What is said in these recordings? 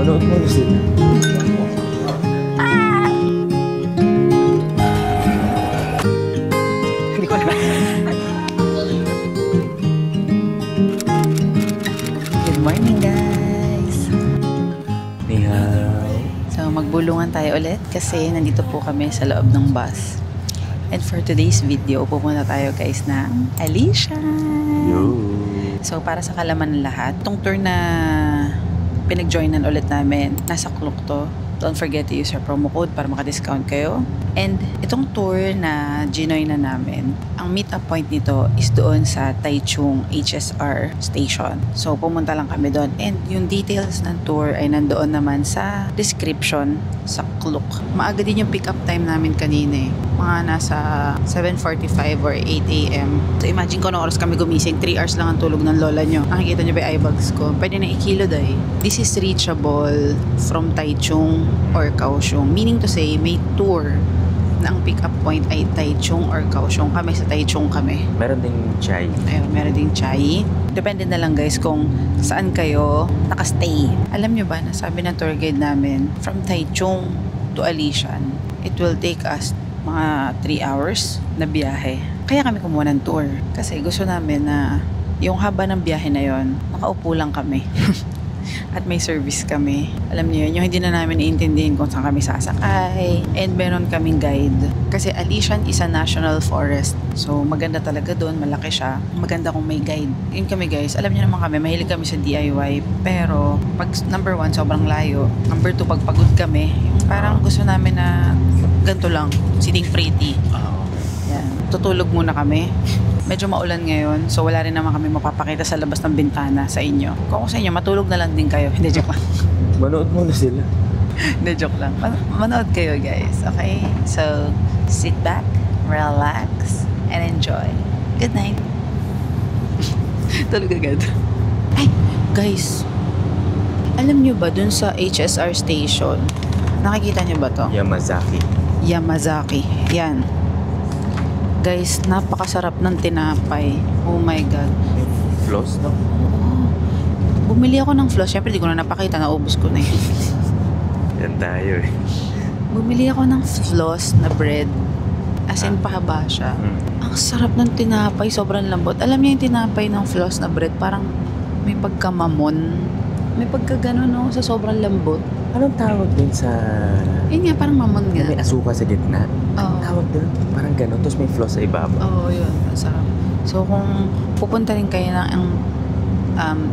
Manood mo na sila. Hindi ko na. Good morning, guys. Ni hao. So, magbulungan tayo ulit kasi nandito po kami sa loob ng bus. And for today's video, pupunta tayo guys ng Alicia. Yo. So, para sa kalaman ng lahat, itong tour na pinag-joinan ulit namin, nasa Klook to. Don't forget to use our promo code para maka-discount kayo. And itong tour na ginoy na namin, ang meet-up point nito is doon sa Taichung HSR station. So, pumunta lang kami doon. And yung details ng tour ay nandoon naman sa description sa Klook. Maaga din yung pick-up time namin kanina eh. Mga nasa 7:45 or 8 a.m. So, imagine ko anong oras kami gumising. 3 hours lang ang tulog ng lola nyo. Nakikita nyo ba yung eyebags ko? Pwede na ikilo dahi. This is reachable from Taichung or Kaohsiung. Meaning to say, may tour na ang pick-up point ay Taichung or Kaohsiung. Kami sa Taichung kami. Meron ding chai. Ayun, meron ding chai. Depende na lang guys kung saan kayo nakastay. Alam nyo ba, nasabi ng tour guide namin, from Taichung to Alishan, it will take us mga 3 hours na biyahe. Kaya kami kumuha ng tour. Kasi gusto namin na yung haba ng biyahe na yon, nakaupo lang kami. At may service kami. Alam niyo yun, yung hindi na namin iintindihin kung saan kami sasakay. And meron kaming guide. Kasi Alishan is a national forest. So maganda talaga doon, malaki siya. Maganda kung may guide. Yun kami guys, alam niyo naman kami, mahilig kami sa DIY. Pero pag number 1, sobrang layo. Number 2, pag pagod kami, yung parang gusto namin na ganito lang, sitting pretty. Yan. Tutulog muna kami. Medyo maulan ngayon, so wala rin naman kami mapapakita sa labas ng bintana sa inyo. Kung sa inyo, matulog na lang din kayo. Hindi, joke lang. Manood mo na sila. Hindi, joke lang. Manood kayo, guys. Okay? So, sit back, relax, and enjoy. Good night. Tulog agad. Ay, guys. Alam nyo ba, dun sa HSR station, nakikita nyo ba to? Yamazaki. Yan. Guys, napakasarap ng tinapay. Oh my God. Floss, no? Bumili ako ng floss. Siyempre, di ko na napakita. Naubos ko na yun. Yan tayo eh. Bumili ako ng floss na bread. As in, pahaba siya. Ang sarap ng tinapay. Sobrang lambot. Alam niyo yung tinapay ng floss na bread, parang may pagkamamon. May pagkaganon, no? Sa sobrang lambot. Anong tawag din sa... Yun nga, parang mamon nga. May asuka sa gitna. Oo. Tawag din. Parang gano'n. Tapos may floss sa ibaba. Oo, yun. Masarap. So, kung pupunta rin kayo ng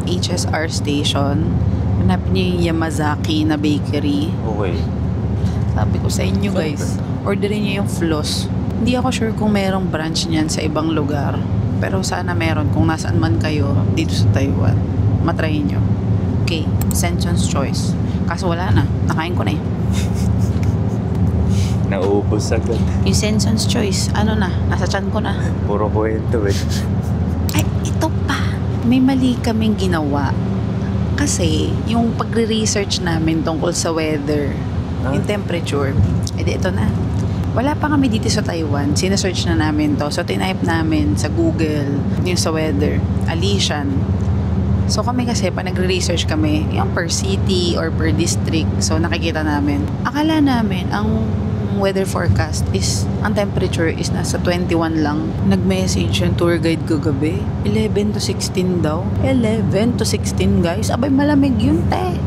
HSR station, hanapin niyo yung Yamazaki na bakery. Okay. Sabi ko sa inyo, guys, orderin niyo yung floss. Hindi ako sure kung merong branch niyan sa ibang lugar. Pero sana meron kung nasaan man kayo dito sa Taiwan. Matry niyo. Okay, Senson's Choice. Kaso wala na. Nakain ko na eh. Naubos agad. Yung Senson's Choice, ano na? Nasa tiyan ko na. Puro kwento eh. Ay, ito pa. May mali kaming ginawa. Kasi, yung pagre-research namin tungkol sa weather, yung temperature, edi ito na. Wala pa kami dito sa Taiwan. Sinesearch na namin to. So, tinype namin sa Google yung sa weather. Alishan. So kami kasi, pa nagre-research kami, yung per city or per district, so nakikita namin. Akala namin, ang weather forecast is, ang temperature is nasa 21 lang. Nag-message yung tour guide ko gabi, 11 to 16 daw. 11 to 16 guys, abay malamig yun te.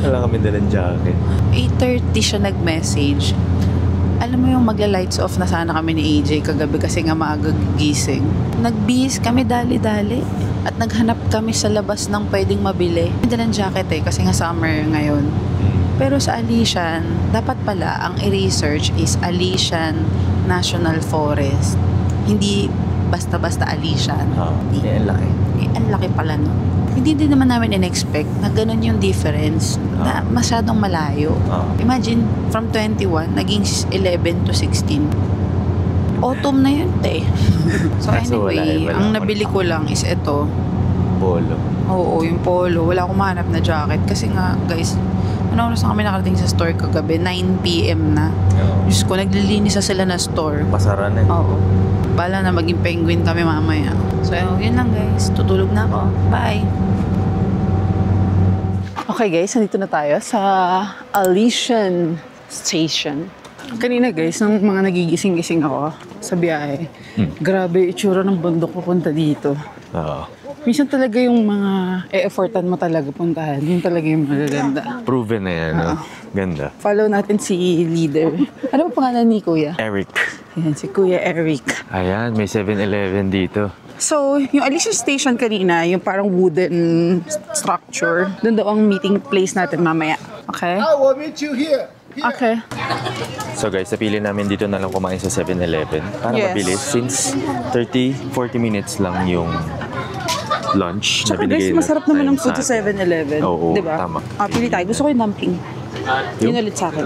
Wala kami dalang jacket. 8:30 siya nag-message. Alam mo yung magla-lights off na sana kami ni AJ kagabi kasi nga maaga gising. Nagbihis kami dali-dali. At naghanap kami sa labas ng pwedeng mabili. Hindi ng jacket eh, kasi nga summer ngayon. Pero sa Alishan, dapat pala ang i-research is Alishan National Forest. Hindi basta-basta Alishan. Ang laki. Ang laki pala nun. Hindi din naman namin in-expect na ganun yung difference. Na masyadong malayo. Imagine, from 21, naging 11 to 16. Autumn na yun, te. So anyway, ang nabili ko lang is ito. Polo. Oo, yung polo. Wala akong mahanap na jacket. Kasi nga, guys, ano oras na kami nakarating sa store kagabi? 9 p.m. na. Diyos ko, naglilinis na sila na store. Pasara na. Oo. Bala na maging penguin kami mamaya. So, yun lang guys. Tutulog na ako. Bye! Okay guys, nandito na tayo sa Alishan Station. Kanina guys, nung mga nagigising-gising ako sa biyahe, grabe itsura ng bundok papunta dito. Oo. Minsan talaga yung mga e-effortan mo talaga puntahan, yun talaga yung magaganda. Proven na yan, no? Ganda. Follow natin si leader. Ano ba pangalan ni Kuya? Eric. Yan, si Kuya Eric. Ayan, may 7-Eleven dito. So, yung Alishan Station kanina, yung parang wooden structure, doon daw ang meeting place natin mamaya. Okay? I will meet you here. Okay. So guys, napili namin dito na lang kumain sa 7-Eleven para Yes. mabilis since 30-40 minutes lang yung lunch na Tsaka guys, binigay masarap naman ang food sa sa 7-Eleven. Oo, diba? tama. Pili tayo. Gusto ko yung dumpling. Yun ulit sa akin.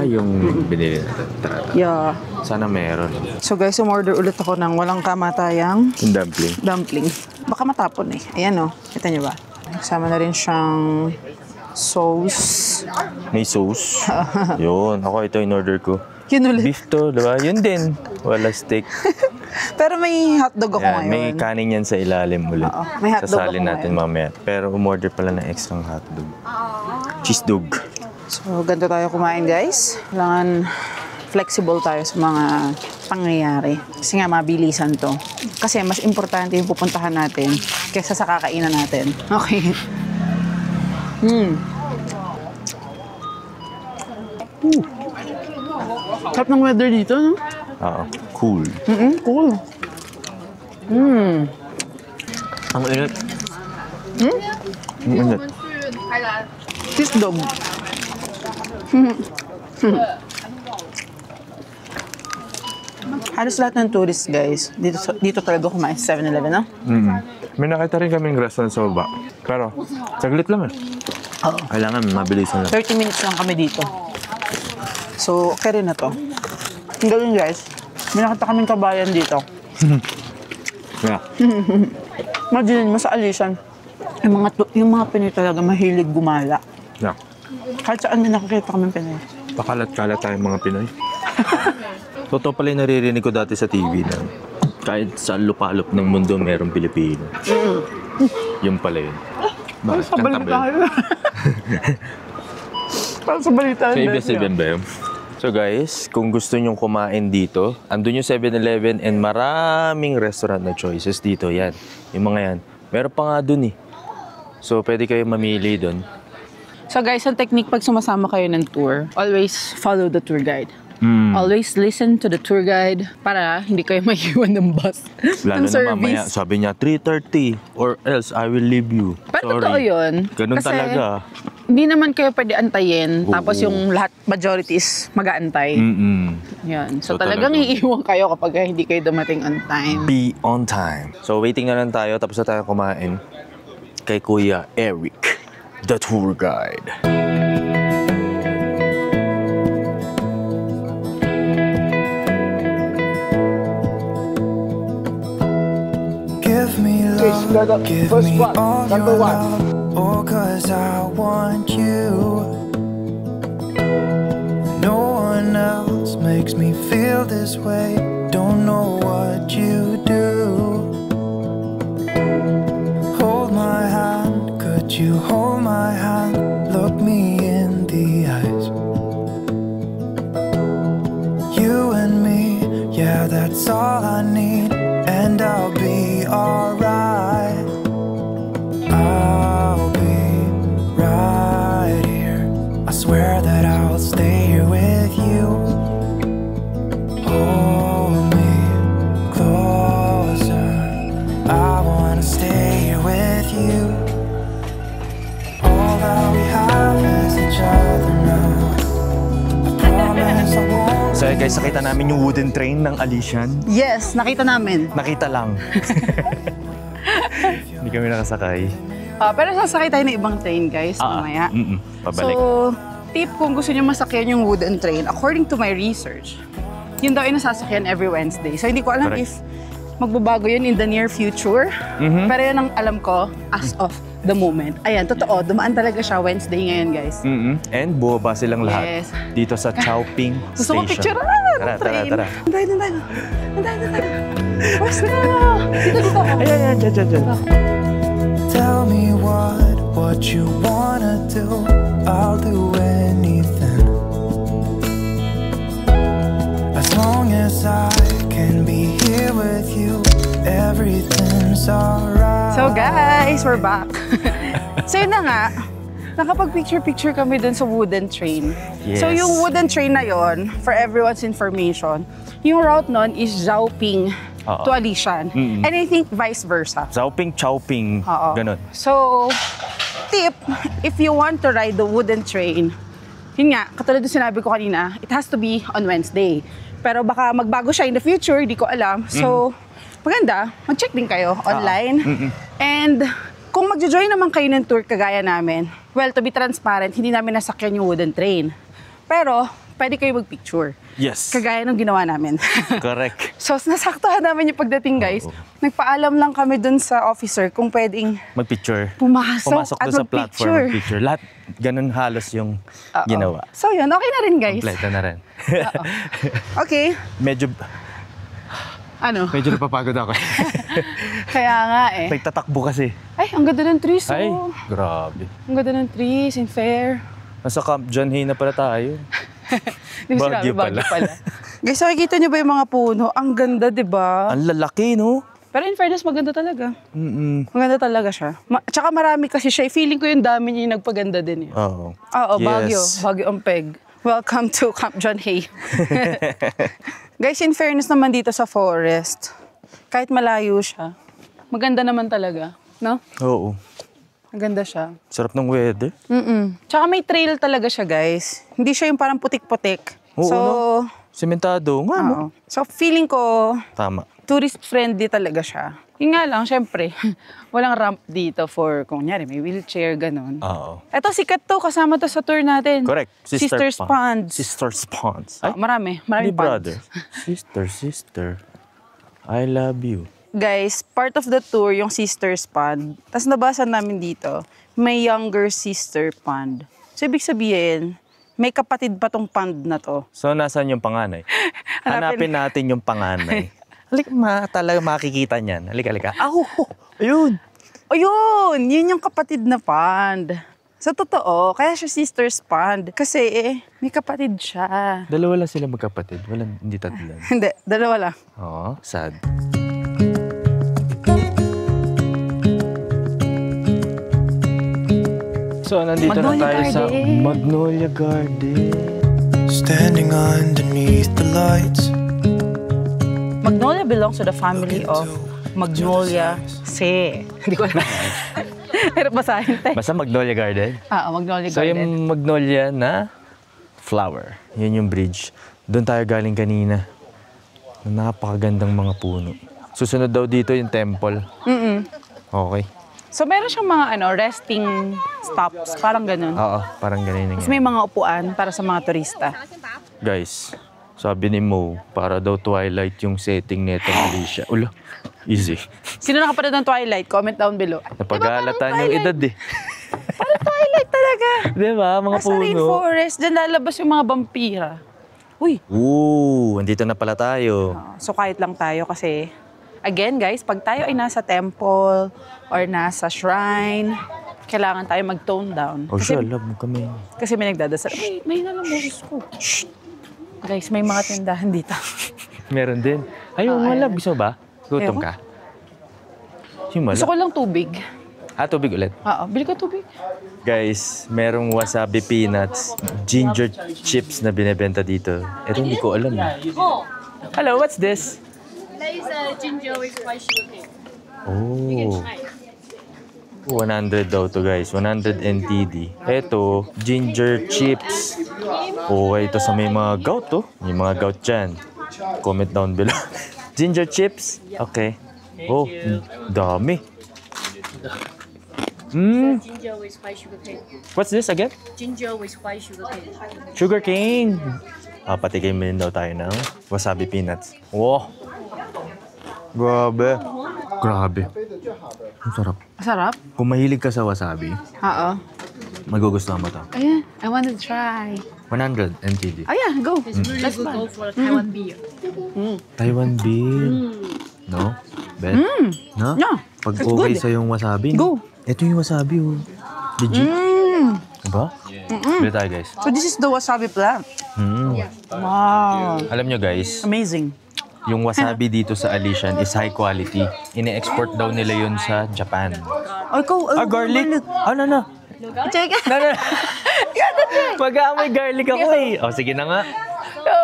yung binili natin. Tara. Yeah. Sana meron. So guys, umorder ulit ako ng walang kamatayang Yung dumpling. dumpling. Baka matapon eh. Ayan o. Kita nyo ba? Kasama na rin siyang sauce. May sauce. Yun. Ako ito in order ko. Yun ulit. Beef to, diba? Yun din. Wala steak. Pero may hotdog ako Yan, ngayon. may kanin yan sa ilalim ulit. Oo, may hotdog Sasalin ako natin ngayon. mamaya. Pero umorder pala ng extra hotdog. Cheese dog. So, ganito tayo kumain guys. Kailangan flexible tayo sa mga pangyayari. Kasi nga, mabilisan to. Kasi mas importante yung pupuntahan natin kaysa sa kakainan natin. Okay. Sarap ng weather dito, no? Oo. Cool. Cool. Ang init. Ang init. Cheese dog. Halos lahat ng tourists, guys, dito talaga kumain sa 7-Eleven, no? May nakita rin kaming restaurant sa baba. Pero, saglit lang eh. Oo. Kailangan mabilisan lang. 30 minutes lang kami dito. So, okay rin na to. Ang galing, guys. May nakita kaming kabayan dito. Yeah. Imagine mo sa Alishan, yung mga Pinoy talaga mahilig gumala. Yeah. Kahit saan may nakikita kaming Pinoy. Pakalat-kalat tayong mga Pinoy. Totoo pala yung naririnig ko dati sa TV na kahit sa lupalop ng mundo merong Pilipino. Yung pala yun. Parang sa balita yun. Parang sa balita So, yun. ABS-CBN ba yun? So guys, kung gusto nyong kumain dito, andun yung 7-Eleven and maraming restaurant na choices dito. Yan. Yung mga yan. Meron pa nga dun eh. So, pwede kayo mamili dun. So guys, ang technique pag sumasama kayo ng tour, always follow the tour guide. Always listen to the tour guide para hindi kayo maiwan ng bus. Lalo ng na mamaya, service. sabi niya 3:30 or else I will leave you. Pero totoo yun. Ganun Kasi talaga. hindi naman kayo pwede antayin, Oo. tapos yung lahat, majority is mag-aantay. Yan. So, So, talagang talagang- iiwan kayo kapag hindi kayo dumating on time. Be on time. So waiting na lang tayo, tapos na tayo kumain kay Kuya Eric, the tour guide. Give me love, give me all your love. Oh, 'cause I want you. No one else makes me feel this way. Don't know what you do. Hold my hand, could you hold my hand? Look me in the eyes. You and me, yeah, that's all I need. And I'll be alright. I'll be right here. I swear that I'll stay here with you. Hold me closer. I wanna stay here with you. All that we have is each other now. I promise I won't. So guys, nakita namin yung wooden train ng Alishan. Yes, nakita namin. Nakita lang. Hindi kami nakasakay. Pero sasakay tayo ng ibang train, guys, mamaya. Pabalik. So, tip kung gusto nyo masakyan yung wooden train, according to my research, yun daw ay nasasakyan every Wednesday. So, hindi ko alam Correct. if magbabago yun in the near future. Pero yun ang alam ko as of the moment. Ayan, totoo, dumaan talaga siya Wednesday ngayon, guys. And bumaba silang lahat Yes. dito sa Chowping Gusto ko Station. picture Tara, ng train. tara. Anday. Basta! Dito. Ayan. Tell me what what you wanna do, I'll do anything. As long as I can be here with you, everything's alright. So guys, we're back. So yun na nga, nakapag-picture-picture kami dun sa wooden train. Yes. So yung wooden train na yon, for everyone's information, yung route nun is Zhaoping to Alishan. And I think vice versa. Zaoping, chowping, Oo. ganun. So, tip, if you want to ride the wooden train, yun nga, katulad ng sinabi ko kanina, it has to be on Wednesday. Pero baka magbago siya in the future, di ko alam. So, maganda, mag-check din kayo online. And kung magjo-join naman kayo ng tour kagaya namin, well, to be transparent, hindi namin nasakyan yung wooden train. Pero, pwede kayo mag-picture. Yes. Kagaya ng ginawa namin. Correct. So, nasaktuhan namin yung pagdating, guys. Nagpaalam lang kami dun sa officer kung pwedeng Mag-picture. pumasok at doon sa platform, mag-picture. mag-picture. Lahat, ganun halos yung ginawa. So, yun. Okay na rin, guys. Kompleto na rin. Okay. medyo Ano? napapagod ako. Kaya nga eh. Nagtatakbo kasi. Ay, ang ganda ng trees, Ay, oh. grabe. Ang ganda ng trees, in fair. Nasa Camp John Hay na pala tayo. Di ba Baguio sinabi, pala. Guys, nakikita niyo ba yung mga puno? Ang ganda, di ba? Ang lalaki, no? Pero in fairness, maganda talaga. Maganda talaga siya. Tsaka marami kasi siya. Feeling ko yung dami niya yung nagpaganda din. Eh. Oo. Oo, Baguio. Yes. Baguio Ampeg. Welcome to Camp John Hay. Guys, in fairness naman dito sa forest, kahit malayo siya, maganda naman talaga. No? Oo. Maganda siya. Sarap ng weather. Tsaka may trail talaga siya, guys. Hindi siya yung parang putik-putik. Oo, So, no? Sementado. Nga, no? oo. So, feeling ko, Tama. tourist-friendly talaga siya. Yun nga lang, syempre, walang ramp dito for, kung nyari, may wheelchair, ganun. Oo. Eto, sikat to. Kasama to sa tour natin. Correct. Sisters Ponds. Sisters Ponds. Ah, maraming Hindi ponds. brother. Sister. I love you. Guys, part of the tour, yung Sisters Pond. Tapos nabasa namin dito, may younger sister pond. So, ibig sabihin, may kapatid pa tong pond na to. So, nasaan yung panganay? Hanapin natin yung panganay. Halika, talaga makikita niyan. Halika. Ayun. Ayun! Yun yung kapatid na pond. Sa totoo, kaya siya Sisters Pond. Kasi, may kapatid siya. Dalawa lang sila magkapatid. Hindi tatlo. Hindi, dalawa lang. Oo, sad. So, nandito Magnolia na tayo sa Garden. Magnolia Garden. Standing underneath the lights, Magnolia belongs to the family of Magnolia Hindi ko alam. Hirap basahin tayo. Basta Magnolia Garden. Magnolia So, Garden. yung Magnolia na flower. Yun yung bridge. Doon tayo galing kanina. Napakagandang mga puno. Susunod daw dito yung temple. Okay. So, meron siyang mga resting stops. Parang ganun. Oo, parang ganun Tapos nga. may mga upuan para sa mga turista. Guys, sabi ni Mo, para daw Twilight yung setting nito, Alicia. Ula, easy. Sino nakapanood ng Twilight? Comment down below. Napag-aalatan yung edad eh. Parang Twilight talaga. Di ba, mga Nasa puno? rainforest, dyan lalabas yung mga vampira. Uy, Ooh, andito na pala tayo. so quiet lang tayo kasi, again guys, pag tayo ay nasa temple or nasa shrine, kailangan tayo mag-tone down. Oh, sure, love mo kami. Kasi may nagdadasal. Ay, may nalang boses ko. Shh. Guys, may mga tindahan dito. Meron din. Ayun, nga love. Gusto mo ba? Gutom Ayoko. ka? Simula. Gusto ko lang tubig. Tubig ulit. Oo, bili ko tubig. Guys, merong wasabi peanuts, ginger chips na binebenta dito. Ito hindi ko alam. Hello, what's this? That is ginger with white sugar cane. Oh. 100 daw to guys, 100 NTD. Ito, ginger chips. Okay, ito sa may mga gout to. May mga gout dyan. Comment down below. Ginger chips? Okay. Oh, dami. Ginger with white sugar cane. What's this again? Ginger with white sugar cane. Sugar cane. Patikim din daw tayo ng wasabi peanuts. Wow. Grabe. Grabe. Ang sarap. Masarap? Kung mahilig ka sa wasabi, Oo. magugustuhan mo to. Ayan, I want to try. 100 NTD. Ayan, go. It's really Let's good buy. go for Taiwan beer. Taiwan beer. No? Bet? No? Yeah, Pag it's okay good. sa yung wasabi. Go. Ito yung wasabi, oh. Legit. Diba? Bili tayo guys. So this is the wasabi plant. Wow. Alam nyo guys, Amazing. yung wasabi dito sa Alishan is high quality. Ine-export daw nila yun sa Japan. Oh, Garlic? No. Check it. No. Mag-aamoy garlic ako eh. Oh, sige na nga. No.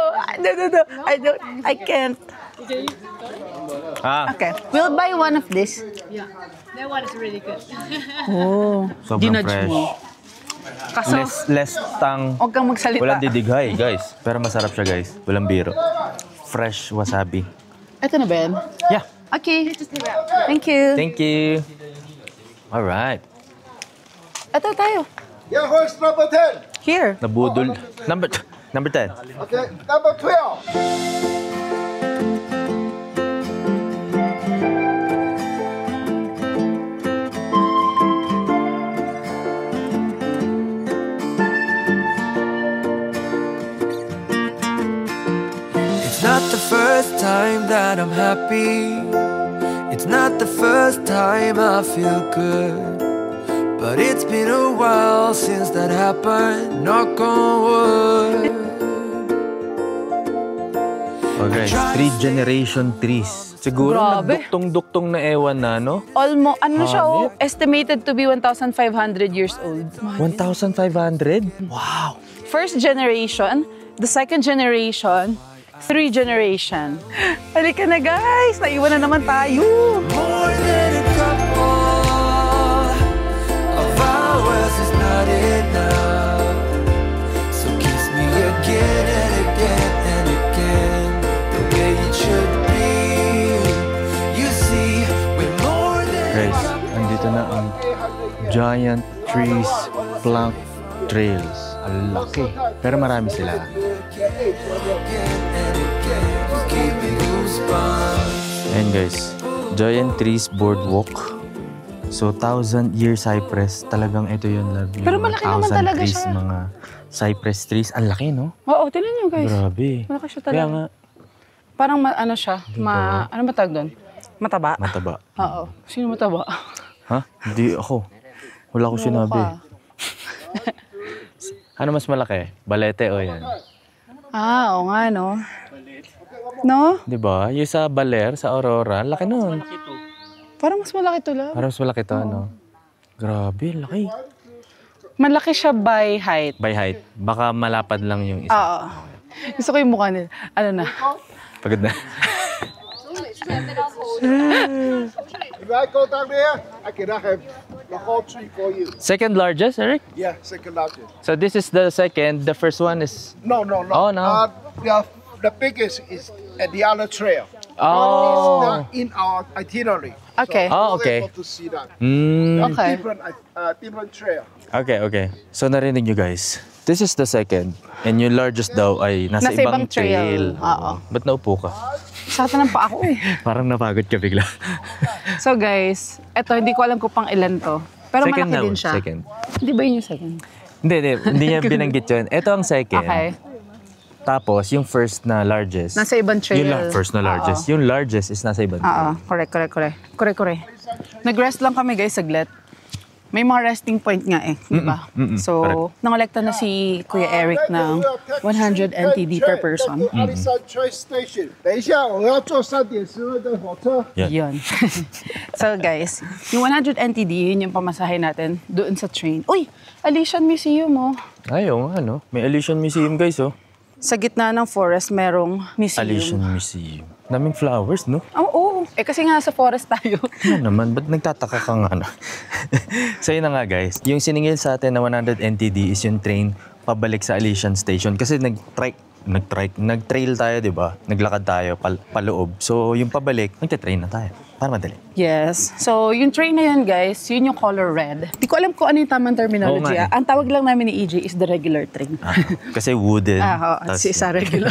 I can't. Okay. We'll buy one of this. Yeah, that one is really good. Oh. Sobrang Dinudge fresh. mo. Kaso, Less tang. huwag kang magsalita. Walang didighay, guys. Pero masarap siya, guys. Walang biro. Fresh wasabi. Ito na ba yan? Yeah. Okay. Thank you. Thank you. Alright. Ito tayo. Yeah, horse number 10. Here. Nabudol. Number 10. Okay, number 12. It's not the first time that I'm happy. It's not the first time I feel good. But it's been a while since that happened. Knock on wood. Okay, 3 generation trees. Siguro Grabe. nagduktong-duktong na ewan na, no? Almost, ano siya, oh, Hanip. estimated to be 1,500 years old. 1,500? Wow. First generation, the second generation, 3 generation. Halika na guys, naiwan na naman tayo. More than a couple of hours is not enough. So kiss me again and again and again, the way it should be. You see, we're more than Guys, andito na ang Giant Trees Plank Trails. Ang laki. Pero marami sila. give me goosebumps. Ayan guys, Giant Trees Boardwalk. So, 1,000-year cypress. Talagang ito yun, love. Yung Pero malaki naman 1,000 talaga trees, siya. mga cypress trees. Ang laki, no? Oo, tingnan nyo guys. Grabe. Malaki siya Kaya talaga. nga, Parang ano siya, ano ba tawag doon? Mataba. mataba. Oo. Sino mataba? Ha? Hindi ako. Wala ko sinabi. ka. Ano mas malaki? Balete o yan? Oo nga, no? No? Di ba? Yung sa Baler, sa Aurora, laki nun. Parang mas malaki to lang. Parang mas malaki to, ano? Grabe, laki. Malaki siya by height. By height. Baka malapad lang yung isa. Oo. Gusto ko yung mukha nila. Ano na? Pagod na. If I go down there, I cannot have the whole tree for you. Second largest, Eric? Yeah, second largest. So this is the second. The first one is... No. Oh, no. The biggest is at the other trail. It's Oh! not in our itinerary. Okay. Oh, okay. Able to see that. Okay. Different trail. Okay. So narinig nyo guys. This is the second. And yung largest daw ay nasa, Nasa ibang ibang trail. trail. Oo. Ba't naupo ka? Sata ng pa ako eh. Parang napagod ka bigla. So guys, eto hindi ko alam kung pang ilan to. Pero Second malaki na, din siya. second. Hindi ba yun yung second? Hindi niya binanggit yun. Ito ang second. Okay. Tapos yung first na largest. Nasa ibang trail. Yung first na largest. Yung largest is nasa ibang trail. Oo, correct. Nag-rest lang kami guys, saglit. May mga resting point nga eh, di ba? So, correct. nangolekta na si Kuya Eric ng 100 NTD per person. Alishan Train Station. 等一下，我要坐3.12的火车。 Yan. Yun. So guys, yung 100 NTD, yun yung pamasahe natin doon sa train. Uy, Alishan Museum oh. Ayaw nga, no? May Alishan Museum, guys, oh. Sa gitna ng forest, merong museum. Alishan Museum. Daming flowers, no? Oo. Eh kasi nga sa forest tayo. Ano naman, ba't nagtataka ka nga, no? So yun na nga, guys. Yung siningil sa atin na 100 NTD is yung train pabalik sa Alishan Station. Kasi nag-trail tayo, di ba? Naglakad tayo paloob. So yung pabalik, nagte-train na tayo. Para madali. Yes. So, yung train na yun, guys, yun yung color red. Di ko alam kung ano yung tamang terminology. Oo nga eh. Ang tawag lang namin ni EJ is the regular train. Kasi wooden. Oo, Tas si isa regular.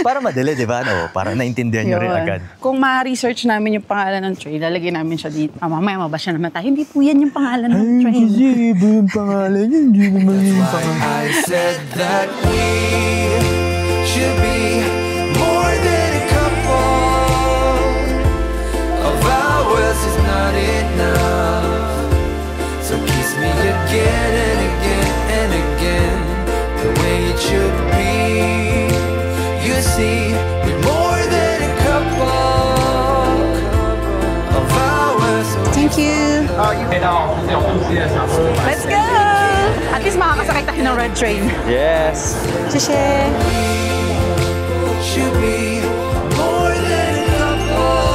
para madali, di ba? No? Para naintindihan nyo rin Yun. agad. Kung ma-research namin yung pangalan ng train, lalagyan namin siya dito. Mamaya mabasya naman tayo. Hindi po yan yung pangalan ng train. iba yung pangalan yun. Hindi naman yung pangalan. I said that we should be more than a couple of hours is not enough. So kiss me again Thank you. Let's go! At least makakasakay tayo ng red train. Yes! Sheshe! Should be more than a couple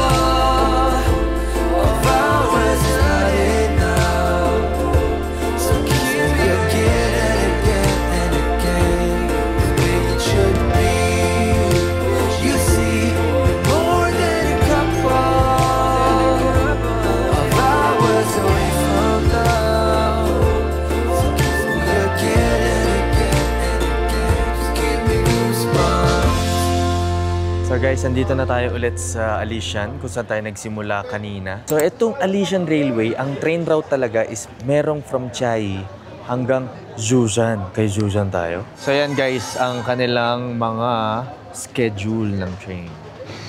of hours, is not enough. So kiss me again and again and again, the way it should be. You see, more than a couple of hours away from now. So kiss me again and again and again, just give me goosebumps. So guys, andito na tayo ulit sa Alishan kung saan tayo nagsimula kanina. So itong Alishan Railway, ang train route talaga is merong from Chiayi hanggang Zhoushan. Kay Zhoushan tayo. So yan guys, ang kanilang mga schedule ng train.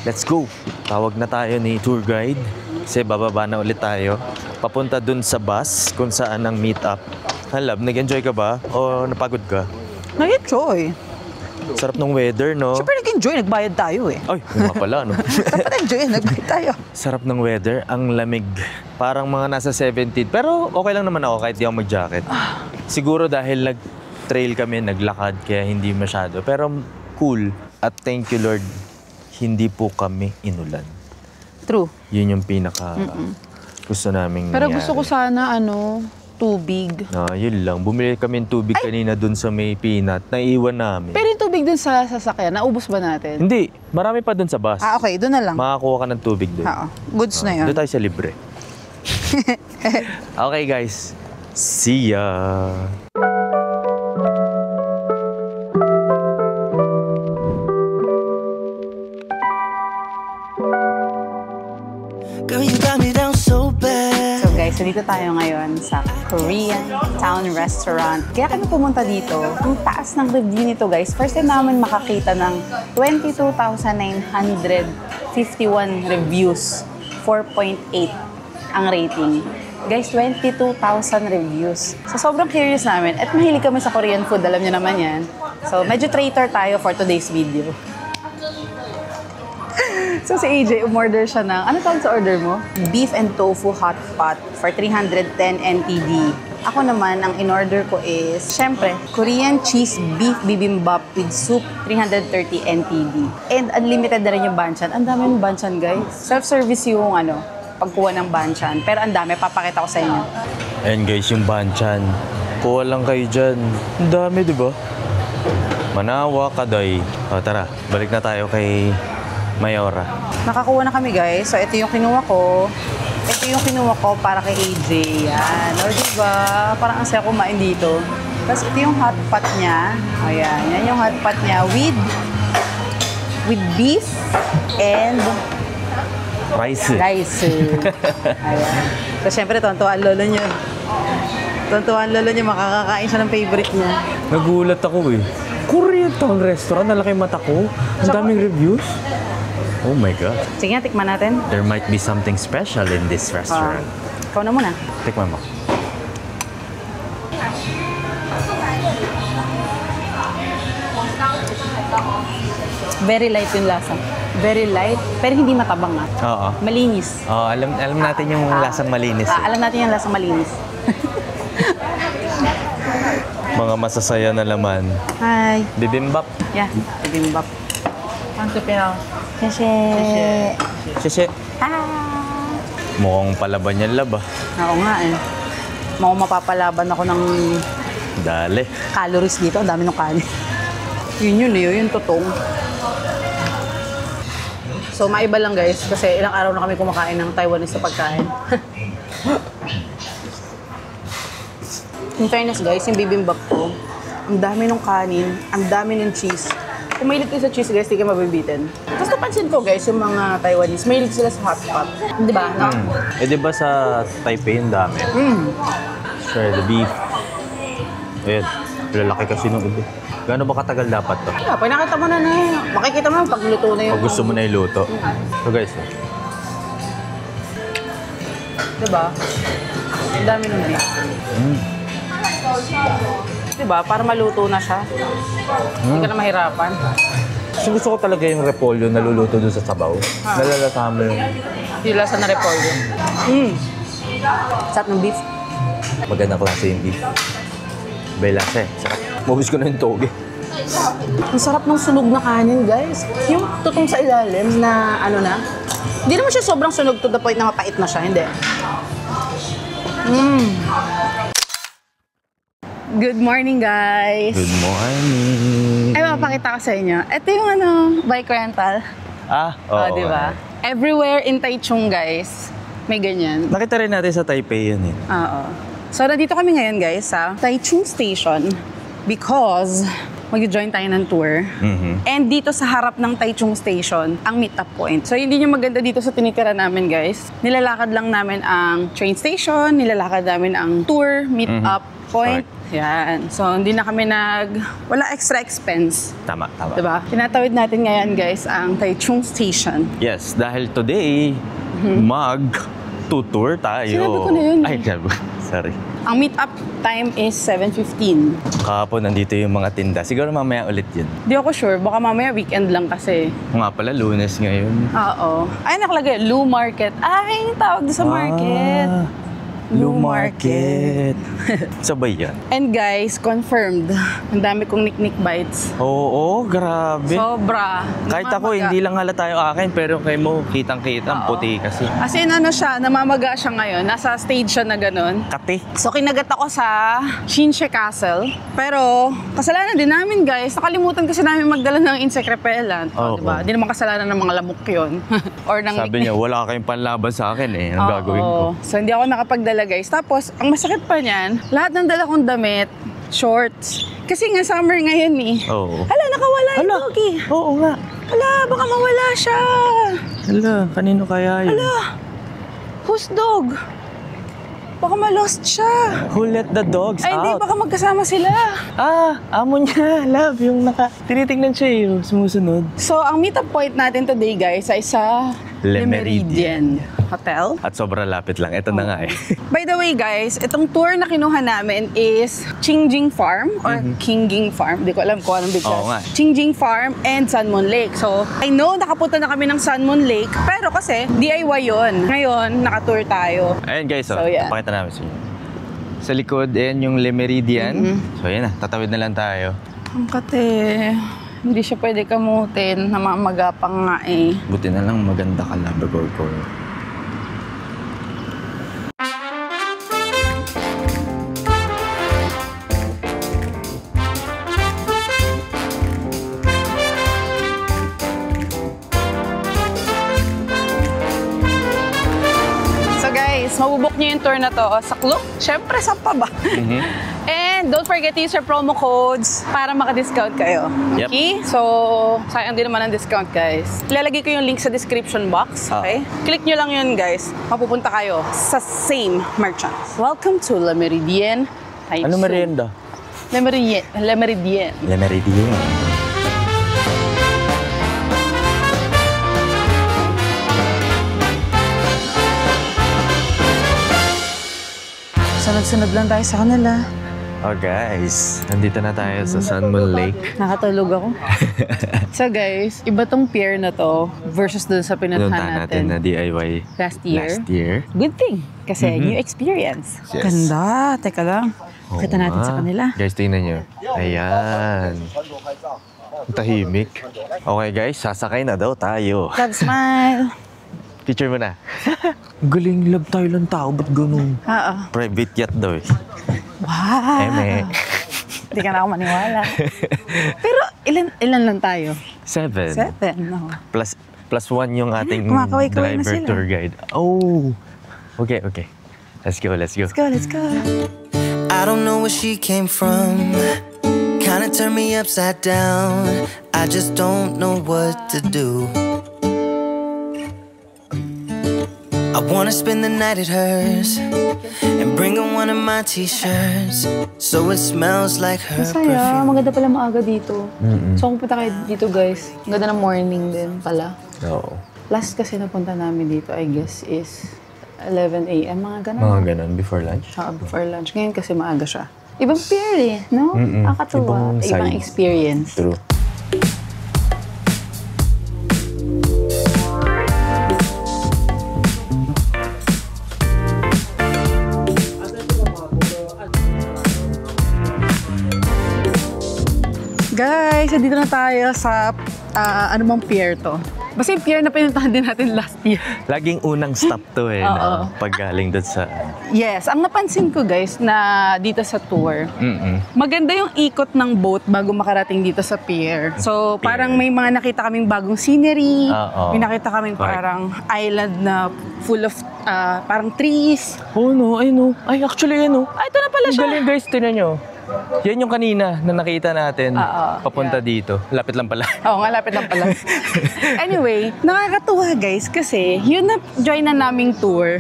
Let's go! Tawag na tayo ni tour guide kasi bababa na ulit tayo. Papunta dun sa bus kung saan ang meet up. Halab, nag-enjoy ka ba? O napagod ka? Nag-enjoy. Sarap ng weather, no? Siyempre nag-enjoy, nagbayad tayo eh. Ay, yun nga pala, no? Dapat enjoy, nagbayad tayo. Sarap ng weather, ang lamig. Parang mga nasa 17. Pero okay lang naman ako kahit di ako mag-jacket. Siguro dahil nag-trail kami, naglakad, kaya hindi masyado. Pero cool. At thank you Lord, hindi po kami inulan. True. Yun yung pinaka gusto naming Pero nangyari. gusto ko sana, tubig. Yun lang. Bumili kami ng tubig kanina dun sa may peanut. Naiiwan namin. Pero yung tubig dun sa sasakyan, naubos ba natin? Hindi. Marami pa dun sa bus. Okay, doon na lang. Makakuha ka ng tubig dun. Oo. Goods na yun. Doon tayo sa libre. Okay guys. See ya! Girl, you got me down so bad. So guys, nandito tayo ngayon sa Korean Town Restaurant. Kaya kami pumunta dito. Ang taas ng review nito guys. First time namin makakita ng 22,951 reviews. 4.8 ang rating. Guys, 22,000 reviews. So sobrang curious namin. At mahilig kami sa Korean food. Alam niyo naman yan. So medyo traitor tayo for today's video. So si AJ, umorder siya ng, ano tawag sa order mo? Beef and tofu hot pot for 310 NTD. Ako naman, ang in-order ko is, syempre, Korean cheese beef bibimbap with soup, 330 NTD. And unlimited na rin yung banchan. Ang dami yung banchan, guys. Self-service yung pagkuha ng banchan. Pero ang dami, papakita ko sa inyo. Ayan guys, yung banchan. Kuha lang kayo dyan. Ang dami, di ba? Manawa, Kaday. O tara, balik na tayo kay Mayora. Nakakuha na kami, guys. So ito yung kinuha ko. Ito yung kinuha ko para kay AJ. Yan. O diba? Parang ang saya kumain dito. Tapos ito yung hot pot niya. O yan. Yan yung hot pot niya with beef and Rice. rice. Ayan. So syempre, tontuwa ang lolo niyo. Tontuwa ang lolo niyo. Makakakain siya ng favorite niya. Nagulat ako eh. Korean Town Restaurant, nalaki mata ko. Ang daming reviews. Oh my God. Sige nga, tikman natin. There might be something special in this restaurant. Ikaw na muna. Tikman mo. Very light yung lasa. Very light, pero hindi matabang nga. Oo. Malinis. Alam natin yung lasang malinis. Alam natin yung lasang malinis. Mga masasaya na laman. Hi. Bibimbap. Yeah, bibimbap. Kasi. Sisi. Mukhang palaban yan laba. Oo nga eh. Mukhang mapapalaban ako ng Dali. calories dito. Ang dami ng kanin. Yun yung tutong. So, maiba lang guys. Kasi ilang araw na kami kumakain ng Taiwanese sa pagkain. In fairness guys, yung bibimbap ko, ang dami ng kanin, ang dami ng cheese. Kung mahilig kayo sa cheese guys, di kayo mabibitin. Tapos napansin ko guys, yung mga Taiwanese, mahilig sila sa hot pot. Di ba? No? Di ba sa Taipei yung dami? Sure, the beef. Ayan, lalaki kasi nung iba. Gaano ba katagal dapat to? Yeah, pag nakita mo na makikita mo pag luto na yung... Pag gusto mo na iluto. So guys, Diba? Ang dami ng beef. Diba? Para maluto na siya. Hindi ka na mahirapan. gusto ko talaga yung repolyo na luluto doon sa sabaw. Nalalasahan mo yung... Yung lasa na repolyo. Sarap ng beef. Magandang klase yung beef. Belasa eh. Sarap. Mabus ko na yung toge. Ang sarap ng sunog na kanin, guys. Yung tutong sa ilalim na ano na. Hindi naman siya sobrang sunog to the point na mapait na siya. Hindi. Good morning, guys. Good morning. Ay, mapakita ko sa inyo. Ito yung bike rental. Oo. Di ba? Everywhere in Taichung, guys, may ganyan. Nakita rin natin sa Taipei yun eh. Oo. So, nandito kami ngayon, guys, sa Taichung Station because mag-join tayo ng tour. And dito sa harap ng Taichung Station, ang meet-up point. So, hindi nyo maganda dito sa tinitira namin, guys. Nilalakad lang namin ang train station, nilalakad namin ang tour, meet-up point. Yan. So, hindi na kami wala extra expense. Tama. Diba? Tinatawid natin ngayon, guys, ang Taichung Station. Yes, dahil today, mag-tour tayo. Sinabi ko na yun eh. Ay, sorry. Ang meet-up time is 7:15. Kahapon nandito yung mga tinda. Siguro mamaya ulit yun. Di ako sure. Baka mamaya weekend lang kasi. Nga pala, Lunes ngayon. Oo. Ay, nakalagay. Lou Market. Ay, yung tawag doon sa market. Lou Market. Sabay yan. And guys, confirmed. Ang dami kong nick bites. Oo, grabe. Sobra. Kahit ako, Namamaga. hindi lang halata yung akin, pero kay mo, kitang-kita, ang puti kasi. As in, siya, namamaga siya ngayon. Nasa stage siya na ganun. Kate. So, kinagat ako sa Shinshe Castle. Pero, kasalanan din namin, guys. Nakalimutan kasi namin magdala ng insect repellent. Oo. Diba? Hindi naman kasalanan ng mga lamok yun. Or ng Sabi niya, wala kayong panlaban sa akin eh. Ang gagawin ko. So, hindi ako nakapagdala, guys. Tapos, ang masakit pa niyan, lahat ng dala kong damit, shorts. Kasi nga, summer ngayon eh. Oo. Hala, nakawala yung doggy. Oo nga. Hala, baka mawala siya. Hala, kanino kaya yun? Hala, whose dog? Baka ma-lost siya. Who let the dogs Ay, hindi, out? baka magkasama sila. Amo niya. Love, yung tinitingnan siya yung sumusunod. So, ang meet-up point natin today, guys, ay sa Le Le Meridien Meridien Hotel. At sobrang lapit lang. Ito na nga eh. By the way, guys, itong tour na kinuha namin is Qingjing Farm or Qingjing Farm. Di ko alam kung anong biglas. Oo nga. Qingjing Farm and Sunmoon Lake. So, I know nakapunta na kami ng Sunmoon Lake, pero kasi DIY yun. Ngayon, naka-tour tayo. Ayun guys, So, yeah. pakita namin sa inyo. Sa likod, ayan yung Le Meridien. So, ayan na. Tatawid na lang tayo. Ang kate. Hindi siya pwede kamutin. Namamaga pa nga eh. Buti na lang maganda ka Labrador ko. So guys, mabubuk niyo yung tour na to sa Klook. Siyempre, sa pa ba? And don't forget to use your promo codes para maka-discount kayo. Yep. Okay? So, sayang din naman ang discount, guys. Ilalagay ko yung link sa description box. Okay? Click nyo lang yun, guys. Mapupunta kayo sa same merchants. Welcome to Le Meridien Taichung. Ano merienda? Le Meridien. Le Meridien. Le Meridien. Sunod-sunod lang tayo sa kanila. Oh guys, nandito na tayo sa Sunmoon Lake. Nakatulog ako. So guys, iba tong pier na to versus dun sa pinuntahan Pinuntahan natin na DIY last year. Good thing. Kasi new experience. Yes. Ganda. Teka lang. Kita natin sa kanila. Guys, tingnan nyo. Ayan. Ang tahimik. Okay guys, sasakay na daw tayo. Love smile. Picture mo na. Galing, love tayo lang tao. Ba't ganun? Oo. Private yacht daw eh. Wow. Eme. Hindi ka na ako maniwala. Pero ilan lang tayo? 7. 7. No. Plus 1 yung ating Kumakaway-kaway na driver sila. tour guide. Oh. Okay. Let's go. Let's go. I don't know where she came from. Kinda turned me upside down. I just don't know what to do. I wanna spend the night at hers and bring her one of my t-shirts so it smells like her Masaya. perfume. Maganda pala maaga dito. So kung punta kayo dito, guys, ang ganda ng morning din pala. Oo. Last kasi napunta namin dito, I guess, is 11 a.m. Mga ganun. Mga ganun, before lunch. Before lunch. Ngayon kasi maaga siya. Ibang pier eh, no? Nakakatuwa. Ibang Ibang side. experience. True. guys, dito na tayo sa ano bang pier to? Basta yung pier na pinuntahan din natin last year. Laging unang stop to eh, na pag galing doon sa... Yes, ang napansin ko guys na dito sa tour, maganda yung ikot ng boat bago makarating dito sa pier. So parang may mga nakita kaming bagong scenery, may nakita kaming parang island na full of parang trees. Oh no, ay no. Ay actually ano. Ay, ito na pala siya. Galing guys, tinan nyo. Yan yung kanina na nakita natin papunta dito. Lapit lang pala. Oo nga, lapit lang pala. Anyway, nakakatuwa guys kasi yun na join na naming tour.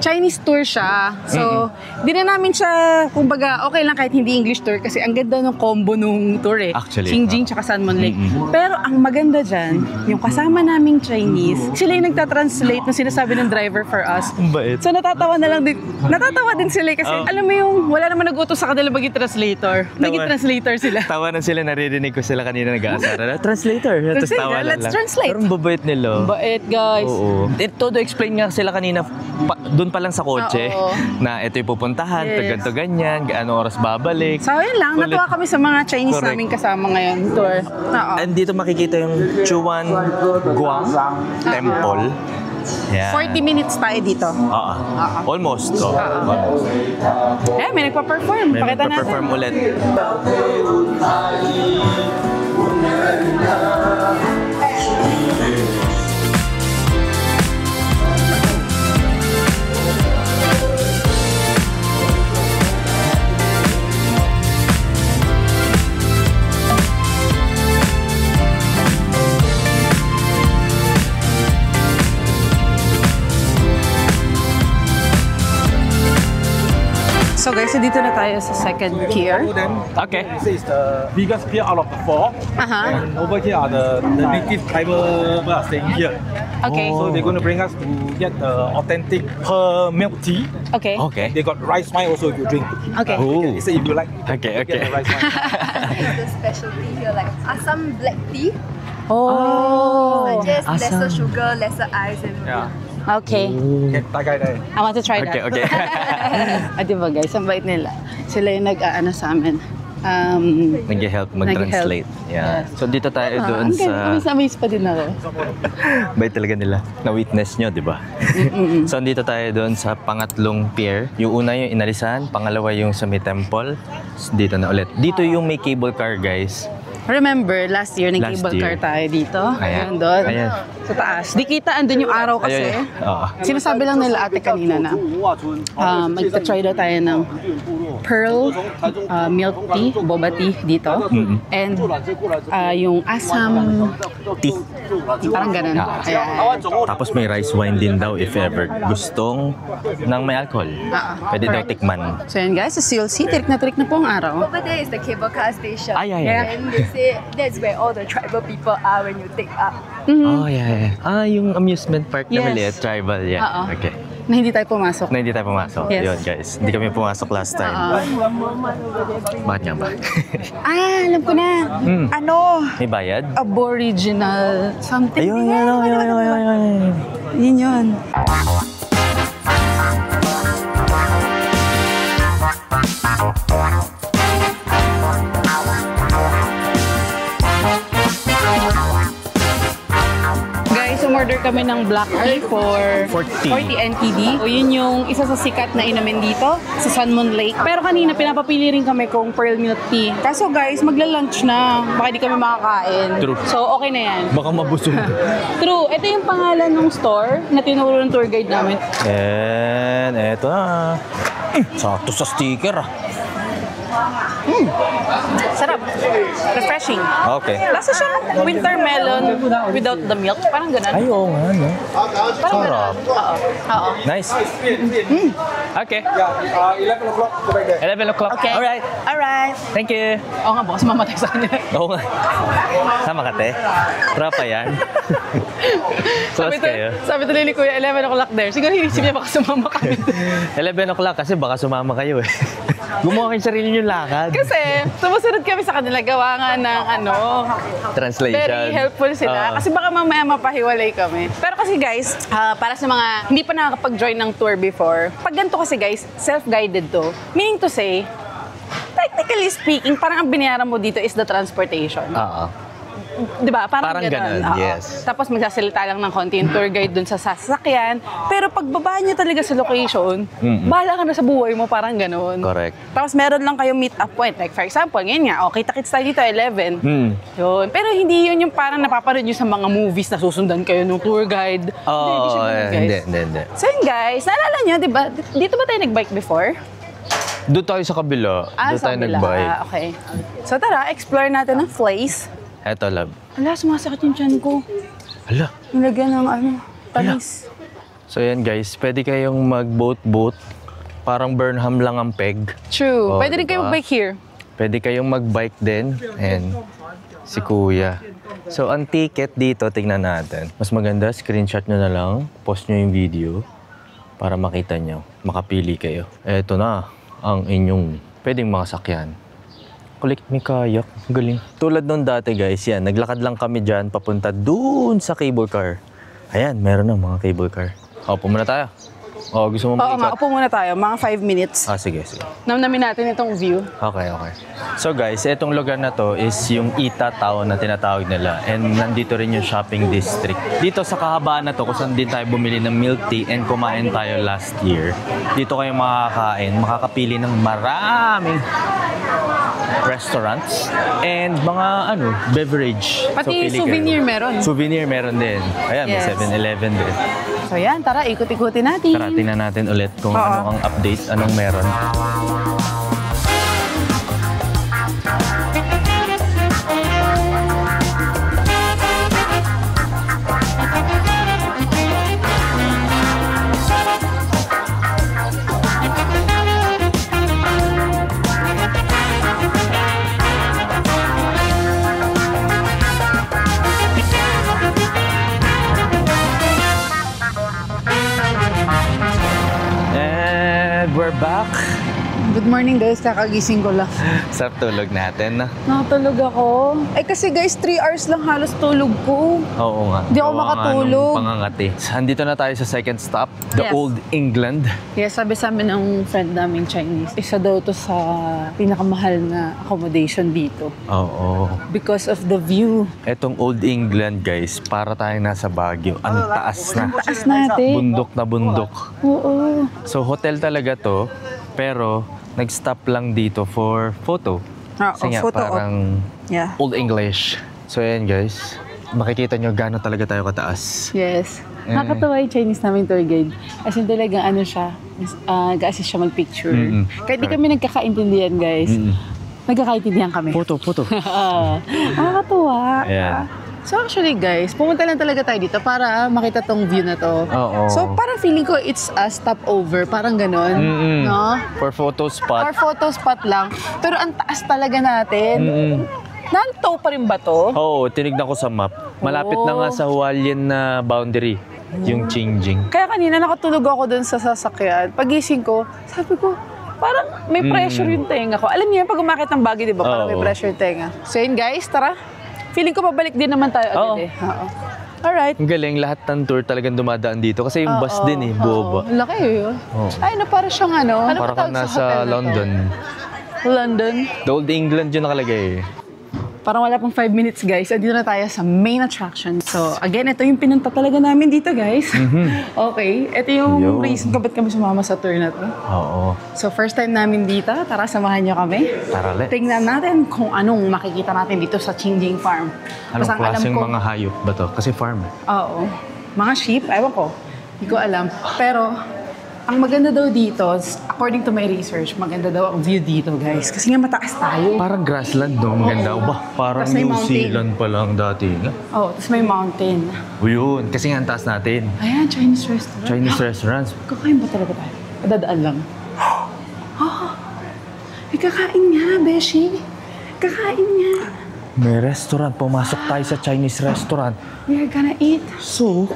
Chinese tour siya. So, di na namin siya, kumbaga, okay lang kahit hindi English tour kasi ang ganda ng combo nung tour eh. Actually, Xinjiang tsaka Sanmon Lake. Pero ang maganda dyan, yung kasama naming Chinese, sila yung nagtatranslate ng sinasabi ng driver for us. Bait. So, natatawa din sila kasi alam mo yung wala naman nag-utos sa kanila maging translator. Naging translator sila. Tawanan sila, naririnig ko sila kanina nag-aasara. Translator. Tapos tawanan Let's lang. translate. Pero ang babait nila. Bait guys. Oo. Todo explain nga sila kanina doon pa lang sa kotse na ito yung pupuntahan, ganito ganyan, gaano oras babalik. So yun lang, natuwa kami sa mga Chinese naming kasama ngayon tour. And dito makikita yung Chuan Guang Temple. Yeah. 40 minutes tayo dito. Almost. May nagpa-perform. May Pakita natin. nagpa-perform ulit. So guys, dito na tayo sa second pier. Okay. This is the biggest pier out of the four. And over here are the native tribal are staying here. Okay. So they're going to bring us to get the authentic pearl milk tea. Okay. Okay. They got rice wine also if you drink. Okay. Ooh. Say if you like. Okay, Get the rice wine. The specialty here, like Assam black tea. Oh. Just lesser sugar, lesser ice, and Yeah. Okay. Get tagay there. I want to try that. Okay. Diba guys, ang bait nila. Sila yung nag-aano sa amin. Nag-help mag-translate. Yeah. So dito tayo doon sa... Amaze pa din ako. Bait talaga nila. Na-witness nyo, di ba? So dito tayo doon sa pangatlong pier. Yung una yung inalisan, pangalawa yung sa may temple. Dito na ulit. Dito yung may cable car, guys. Remember, last year, nag-cable car tayo dito. Ayan. Doon. Ayan. Sa taas. Di kita, andun yung araw kasi. Ayun. Oo. Sinasabi lang nila ate kanina na magta-try daw tayo ng pearl milk tea, boba tea dito. And yung Assam tea. Parang ganun. Ayan. Tapos may rice wine din daw if ever gustong ng may alcohol. Pwede daw tikman. So yun guys, sa CLC, trick na po ang araw. over there is the cable car station. Ay. And they say that's where all the tribal people are when you take up. Oh, yeah. Yung amusement park na Yes. maliit, tribal. Yeah. Okay. Na hindi tayo pumasok. Na hindi tayo pumasok. Yes. Yun, guys. Hindi kami pumasok last time. Bakit nga ba? Alam ko na. Ano? May bayad? Aboriginal something. Ayun. Yun yun. Guys, umorder kami ng black tea for 40 NTD. So, yun yung isa sa sikat na inumin dito sa Sanmon Lake. Pero kanina, pinapapili rin kami kung pearl milk tea. Kaso guys, magla-lunch na. Baka di kami makakain. True. So, okay na yan. Baka mabusog. True. Ito yung pangalan ng store na tinuro ng tour guide namin. And eto na. Sakto sa sticker ah. Sarap. Refreshing. Okay. Lasa siyang winter melon without the milk. Parang ganun. Ay, oo nga, no? Parang sarap. ganun. Oo. Nice. Okay. 11 o'clock, go back there. 11 o'clock. Okay. Alright. Thank you. Oo nga, bukas mamatay sa kanila. Oo nga. Sama ka, te. Trapa yan. Close kayo. Sabi tuloy ni Kuya, 11 o'clock there. Siguro hinisip niya baka sumama kami. 11 o'clock kasi baka sumama kayo eh. Gumawa kayo sarili niyong lakad. Kasi sumusunod kami sa kanila. Gawa nga ng Translation. very helpful sila. Kasi baka mamaya mapahiwalay kami. Pero kasi guys, para sa mga hindi pa nakakapag-join ng tour before, pag ganito kasi guys, self-guided to. Meaning to say, technically speaking, parang ang binayaran mo dito is the transportation. Di ba? Parang ganun, Oo. yes. Tapos magsasalita lang ng konti yung tour guide dun sa sasakyan. Pero pagbaba nyo talaga sa location, bahala ka na sa buhay mo, parang ganun. Correct. Tapos meron lang kayong meet up point. Like for example, ngayon nga, kita-kits tayo dito 11. Yun. Pero hindi yun yung parang napapanood nyo sa mga movies na susundan kayo ng tour guide. Hindi siya ganun, guys. Hindi. So yun guys, naalala nyo, di ba? Dito ba tayo nag-bike before? Doon tayo sa kabila. Doon tayo nag-bike. Okay. So tara, explore natin ang place. Eto, love. Ala, sumasakit yung tiyan ko. Hala. Nilagyan ng tamis. So yan guys, pwede kayong mag-boat. Parang Burnham lang ang peg. True. Oh, Pwede rin kayo diba? mag-bike here. Pwede kayong mag-bike din. And si Kuya. So ang ticket dito, tingnan natin. Mas maganda, screenshot nyo na lang. Post nyo yung video para makita nyo. Makapili kayo. Eto na ang inyong pwedeng mga sakyan. Kulik, may kayak. Galing. Tulad nung dati guys, yan. Naglakad lang kami dyan papunta dun sa cable car. Ayan, meron na mga cable car. Upo muna tayo. Gusto mo Oo nga, mag-ikot? upo muna tayo. Mga 5 minutes. Sige. Namnamin natin itong view. Okay. So guys, itong lugar na to is yung Ita Town na tinatawag nila. And nandito rin yung shopping district. Dito sa kahabaan na to, kung saan din tayo bumili ng milk tea and kumain tayo last year. Dito kayo makakain, makakapili ng maraming restaurants and mga beverage. Pati pili souvenir kayo. meron. Souvenir meron din. Ayan, Yes. may 7-Eleven din. So yan, tara, ikot-ikutin natin. Tara, tingnan natin ulit kung Oo. ano ang update, anong meron. And we're back. Good morning guys, kakagising ko lang. Sarap tulog natin. Nakatulog ako. Kasi guys, 3 hours lang halos tulog ko. Oo nga. Di ako Gawa nga makatulog. nung pangangati. Andito na tayo sa second stop, the Yes. Old England. Yes, sabi sa amin ng friend naming Chinese, isa daw to sa pinakamahal na accommodation dito. Oo. Because of the view. Etong Old England, guys, para tayong nasa Baguio. Ang taas na. Taas natin. Bundok na bundok. Oo. So, hotel talaga to, pero nag-stop lang dito for photo. Kasi nga, photo op. parang Yeah. Old English. So, ayan guys. Makikita nyo gaano talaga tayo kataas. Yes. Nakakatawa yung Chinese namin tour guide. As in talagang ano siya, ga-assist siya mag-picture. Kahit di kami nagkakaintindihan guys, nagkakaintindihan kami. Photo. Nakakatawa. Ayan. So actually guys, pumunta lang talaga tayo dito para makita tong view na to. Oo. So parang feeling ko it's a stopover, parang ganon. No? For photo Or spot. photo spot lang. Pero ang taas talaga natin. Nanto pa rin ba to? Oo, tinignan ko sa map. Malapit na nga sa Hualien na boundary, yung Qingjing. Kaya kanina nakatulog ako dun sa sasakyan. Pagising ko, sabi ko, parang may pressure yung tenga ko. Alam niyo, pag umakit ng bagay, di ba? Parang may Oo. pressure yung tenga. So yun guys, tara. Feeling ko pabalik din naman tayo Oo. agad eh. Oo. Alright. Ang galing, lahat ng tour talagang dumadaan dito. Kasi yung bus din eh, buo ba? Ang laki eh. Oo. Ay, na para siyang ano. Ano Para ba kang tawag sa nasa hotel na to? London. London. The Old England yun nakalagay eh. Parang wala pang 5 minutes guys. Andito na tayo sa main attraction. So again, ito yung pinunta talaga namin dito guys. Okay. Ito yung Yo. reason kung ba't kami sumama sa tour na to. Oo. So first time namin dito. Tara, samahan niyo kami. Tara, let's. Tingnan natin kung anong makikita natin dito sa Qingjing Farm. Anong Basta ang alam klaseng ko- mga hayop ba to? Kasi farm. Oo. Mga sheep, ewan ko. Hindi ko alam. Pero, ang maganda daw dito, according to my research, maganda daw ang view dito, guys. Kasi nga mataas tayo. Parang grassland, no? Maganda. Ba? Parang Tas may New mountain. Zealand pa lang dati nga. Oh, tapos may mountain. O yun, kasi nga ang taas natin. Ayan, Chinese restaurant. Chinese restaurants. Kakain ba talaga tayo? Dadaan lang. Kakain nga, Beshi. Kakain nga. May restaurant. Pumasok tayo sa Chinese restaurant. We're gonna eat. So,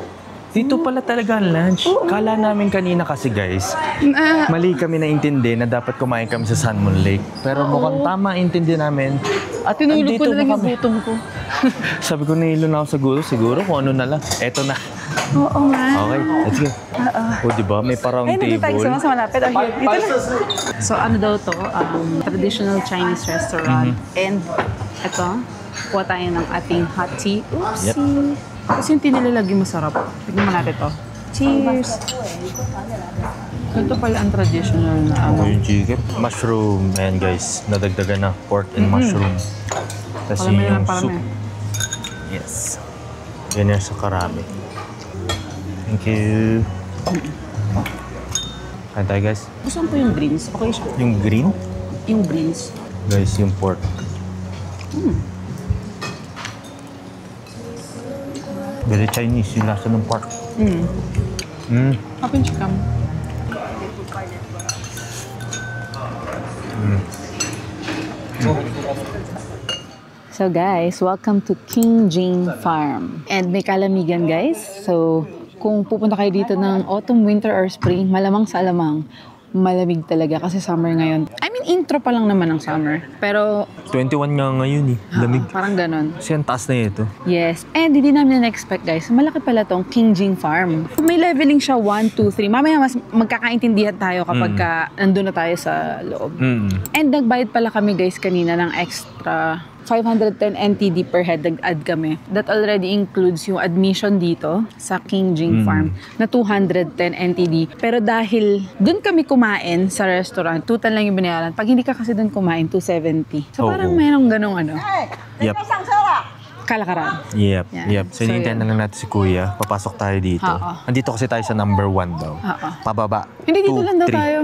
dito pala talaga ang lunch. Kala namin kanina kasi guys, Na, mali kami naintindi na dapat kumain kami sa Salmon Lake. Pero mukhang tama intindi namin. At tinulog ko andito na lang na yung kami. gutom ko. Sabi ko nahilo na ako sa gulo. Siguro kung ano na lang. Eto na. Oo nga. Okay, let's go. O, diba? May parang Ay, nandito tayo table. sa malapit. Oh, here. Dito na. So, ano daw to? Traditional Chinese restaurant. And, ito, kuha tayo ng ating hot tea. Oopsie. Yep. Kasi yung tea nila lagi masarap. Tignan mo natin to. Cheers! Ito pala ang traditional na Ako yung chicken. Mushroom. Ayan guys, nadagdagan na pork and mushroom. Tapos Parami yung lang, parami. soup. Yes. Ganyan sa karami. Thank you. Kain tayo guys. Gusto ko yung greens. Okay siya. Yung green. Yung greens. Guys, yung pork. Very Chinese yung lasa ng pork. Kapin siya kam. So guys, welcome to King Jing Farm. And may kalamigan guys. So kung pupunta kayo dito ng autumn, winter, or spring, malamang sa alamang, malamig talaga kasi summer ngayon. I mean, intro pa lang naman ng summer. Pero 21 nga ngayon eh. Lamig. parang ganon. Kasi ang taas na ito. Yes. And hindi namin na-expect guys. Malaki pala tong King Jing Farm. May leveling siya 1, 2, 3. Mamaya mas magkakaintindihan tayo kapag nandun na tayo sa loob. And nagbayad pala kami guys kanina ng extra 510 NTD per head, nag-add kami. That already includes yung admission dito sa King Jing Farm na 210 NTD. Pero dahil dun kami kumain sa restaurant, 210 lang yung binayaran. Pag hindi ka kasi dun kumain, 270. So parang mayroong ganong Yep. kalakaran. Yep. Yan. Yep. So, hinihintay na lang natin si Kuya. Papasok tayo dito. Oo. Andito kasi tayo sa number 1 daw. Oo. Pababa. Hindi, dito 2, lang daw 3. tayo.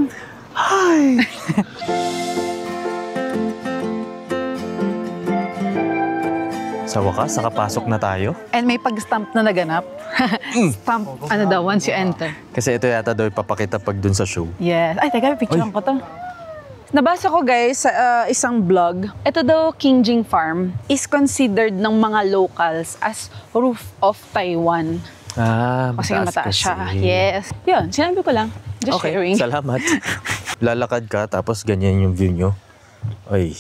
Sa wakas, nakapasok na tayo. And may pag-stamp na naganap. Stamp, ano daw, once you enter. Kasi ito yata daw ipapakita pag dun sa show. Yes. Ay, teka, picturean ko to. Nabasa ko guys sa isang blog, ito daw King Jing Farm is considered ng mga locals as roof of Taiwan. Ah, Kasi nga mataas siya. Yes. Yun, sinabi ko lang. Just Okay, sharing. salamat. Lalakad ka, tapos ganyan yung view nyo. Ay,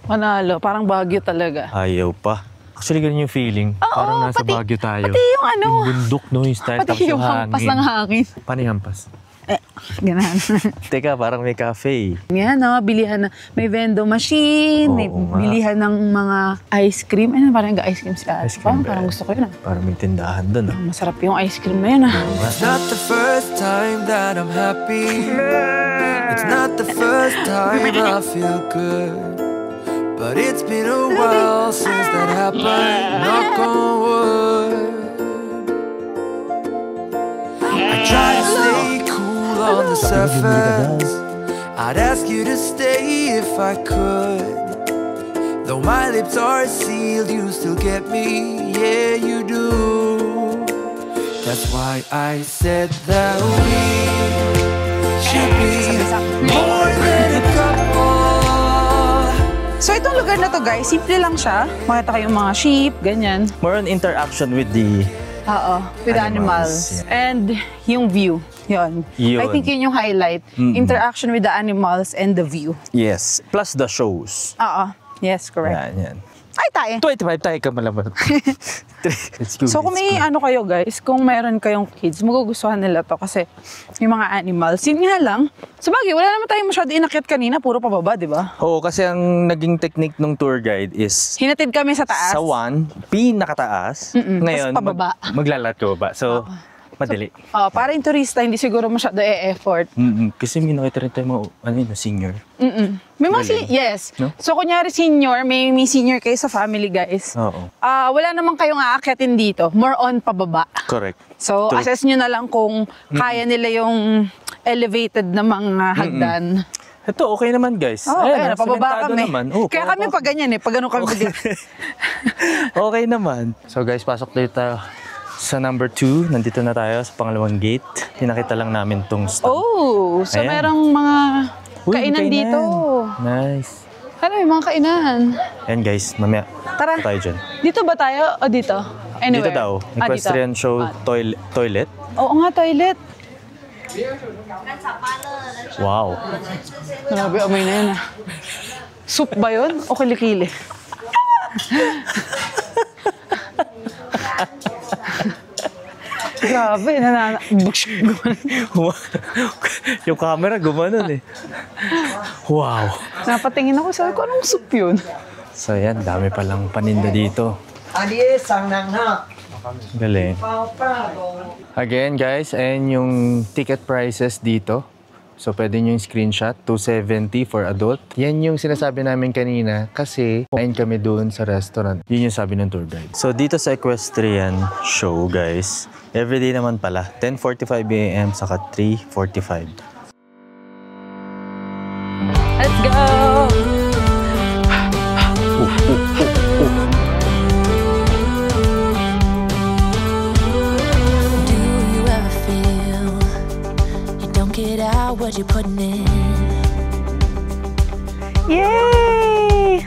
Manalo, parang Baguio talaga. ayaw pa. Actually, ganyan yung feeling. Parang nasa pati- Baguio tayo. Pati yung ano. Yung bundok, no? Yung style, tapos Pati yung hangin. hampas ng hangin. Paano yung hampas? Ganahan. Teka, parang may cafe. Yan, no? Bilihan na. May vending machine, may Oo nga. bilihan ng mga ice cream. Ano, parang ice cream si Ate. Ice cream ba? Parang gusto ko yun. Parang may tindahan dun. Masarap yung ice cream na yun. It's not the first time that I'm happy. It's not the first time I feel good. But it's been a while since that happened. Knock on wood. I try to stay cool on the surface. I'd ask you to stay if I could. Though my lips are sealed, you still get me. Yeah, you do. That's why I said that we should be more than a couple. So itong lugar na to guys, simple lang siya. Makita kayong mga sheep, ganyan. More on interaction with the... Oo, with Animals, animals. And yung view. Yun. Yun. I think yun yung highlight. Interaction with the animals and the view. Yes. Plus the shows. Oo. Yes, correct. Yan, yan. Ay, tayo. 25 tayo ka malaman. Let's go. So kung may ano kayo guys, kung meron kayong kids, magugustuhan nila to kasi yung mga animals. Yun nga lang, sabagay, wala naman tayong masyado inakyat kanina, puro pababa, di ba? Oo, kasi ang naging technique ng tour guide is Hinatid kami sa taas. sa 1, pinakataas. Ngayon, tas pababa. maglalat ba? So, madali. Para yung turista, hindi siguro masyado e-effort. Kasi may nakita rin tayo mga ano yun, senior. May mga yes. No? So kunyari senior, may senior kayo sa family guys. Oo. Wala naman kayong aakyatin dito. More on pababa. Correct. So True. assess nyo na lang kung kaya nila yung elevated na mga hagdan. Ito, okay naman guys. Ayan, sementado pababa kami. Naman. Kaya kami pag ganyan pag ganun kami dito. Okay naman. So guys, pasok tayo sa number 2. Nandito na tayo sa pangalawang gate. Pinakita lang namin tong stand. Oh, so Ayan. merong mga Uy, kainan dito. Nice. Ano, may mga kainan. Ayan guys, mamaya Tara. tayo dyan. Dito ba tayo o dito? Anywhere? Dito daw. Equestrian show toilet. Oo nga, toilet. Wow. Grabe, amoy na yun ah. Soup ba yun o kilikili? Grabe, Yung camera gumanon eh. Wow. napatingin ako, sabi ko, anong soup yun? So yan, dami palang paninda dito. Galing. Again guys, ayan yung ticket prices dito. So pwede nyo yung screenshot, 270 for adult. Yan yung sinasabi namin kanina kasi kain kami doon sa restaurant. Yun yung sabi ng tour guide. So dito sa equestrian show guys, everyday naman pala, 10:45 AM saka 3:45. Let's go! Do you ever feel you don't get out what you're putting in? Yay!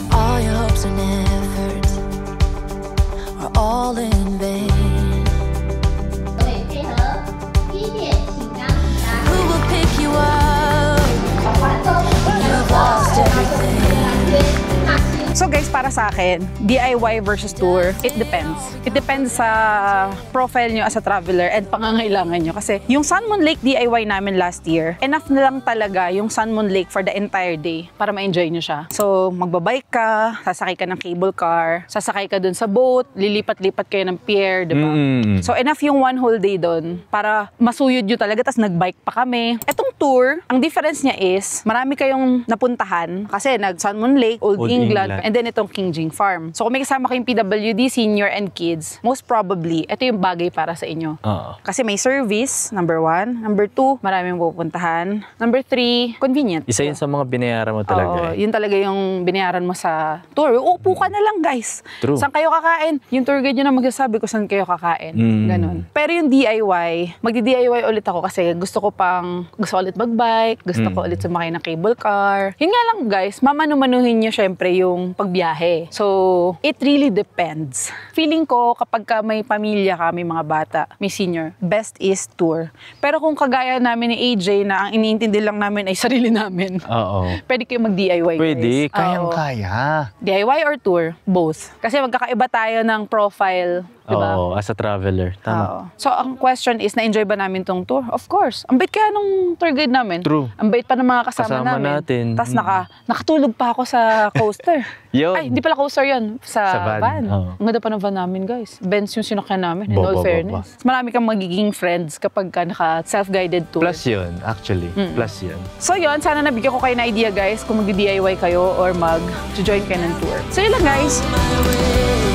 All your hopes and efforts are all in vain. Who will pick you up? You've lost everything. So guys, para sa akin, DIY versus tour, it depends. It depends sa profile nyo as a traveler and pangangailangan nyo. Kasi yung Sun Moon Lake DIY namin last year, enough na lang talaga yung Sun Moon Lake for the entire day para ma-enjoy nyo siya. So magbabike ka, sasakay ka ng cable car, sasakay ka dun sa boat, lilipat-lipat kayo ng pier, diba? So enough yung one whole day dun para masuyod nyo talaga, tas nagbike pa kami. Etong tour, ang difference niya is, marami kayong napuntahan kasi nag-Sun Moon Lake, Old England, and then itong King Jing Farm. So kung may kasama kayong PWD, senior and kids, most probably, ito yung bagay para sa inyo. Kasi may service, number 1. Number 2, maraming pupuntahan. Number 3, convenient. Isa yun sa mga binayaran mo talaga. Yun talaga yung binayaran mo sa tour. Upo ka na lang, guys. True. Saan kayo kakain? Yung tour guide nyo na magsasabi kung saan kayo kakain. Ganon. Pero yung DIY, magdi-DIY ulit ako kasi gusto ko ulit mag-bike, gusto ko ulit sumakay ng cable car. Yun nga lang, guys, mamanu-manuhin nyo syempre yung pagbiyahe. So, it really depends. Feeling ko, kapag ka may pamilya ka, may mga bata, may senior, best is tour. Pero kung kagaya namin ni AJ na ang iniintindi lang namin ay sarili namin, pwede kayo mag-DIY, guys. Pwede, kayang-kaya. DIY or tour? Both. Kasi magkakaiba tayo ng profile, diba? Oo, as a traveler. Tama. Oo. So, ang question is, na-enjoy ba namin tong tour? Of course. Ang bait kaya nung tour guide namin. True. Ang bait pa ng mga kasama namin. Tapos nakatulog pa ako sa coaster. Yun. Ay, hindi pala coaster yun. Sa van. Oo. Ang ganda pa ng van namin, guys. Benz yung sinakyan namin, in all fairness. Marami kang magiging friends kapag ka naka-self-guided tour. Plus yun, actually. Plus yun. So yun, sana nabigyan ko kayo na idea, guys, kung mag-DIY kayo or mag-join kayo ng tour. So yun lang, guys. My way.